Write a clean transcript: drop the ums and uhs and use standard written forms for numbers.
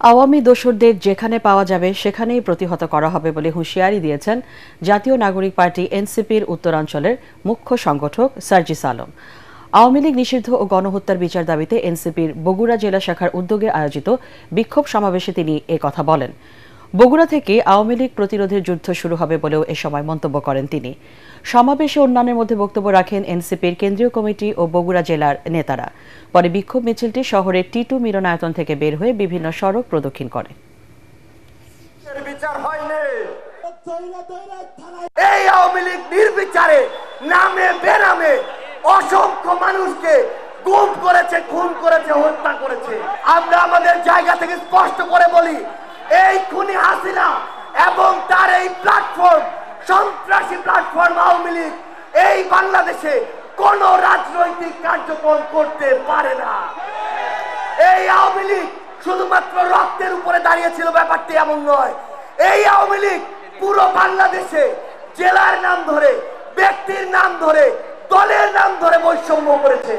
আওয়ামী দোসরদের যেখানে পাওয়া যাবে সেখানেই প্রতিহত করা হবে বলে হুঁশিয়ারি দিয়েছেন জাতীয় নাগরিক পার্টি এনসিপির উত্তরাঞ্চলের মুখ্য সংগঠক সার্জিস আলম। আওয়ামী লীগ নিষিদ্ধ ও গণহত্যার বিচার দাবিতে এনসিপির বগুড়া জেলা শাখার উদ্যোগে আয়োজিত বিক্ষোভ সমাবেশে তিনি কথা বলেন। বগুড়া থেকে আওয়ামী লীগ প্রতিরোধের যুদ্ধ শুরু হবে বলেও এ সময় মন্তব্য করেন তিনি। সমাবেশে অন্যান্যের মধ্যে বক্তব্য রাখেন এনসিপির কেন্দ্রীয় কমিটি ও বগুড়া জেলার নেতারা। পরে বিক্ষোভ মিছিলটি শহরের টি2 মিলনায়তন থেকে বের হয়ে বিভিন্ন সড়ক প্রদক্ষিণ করে। এই আওয়ামী লীগ নির্বিচারে নামে বেনামে অসংখ্য মানুষকে গুম করেছে, খুন করেছে, হত্যা করেছে। আমরা আমাদের জায়গা থেকে স্পষ্ট করে বলি, এই খুনি হাসিনা এবং তার এই প্ল্যাটফর্ম, সন্ত্রাসী প্ল্যাটফর্ম আওয়ামী লীগ এই বাংলাদেশে কোন রাজনৈতিক কার্যক্রম করতে পারে না। এই আওয়ামী লীগ শুধুমাত্র রক্তের উপরে দাঁড়িয়েছিল, ব্যাপারটি এমন নয়। এই আওয়ামী লীগ পুরো বাংলাদেশে জেলার নাম ধরে, ব্যক্তির নাম ধরে, দলের নাম ধরে বৈষম্য করেছে।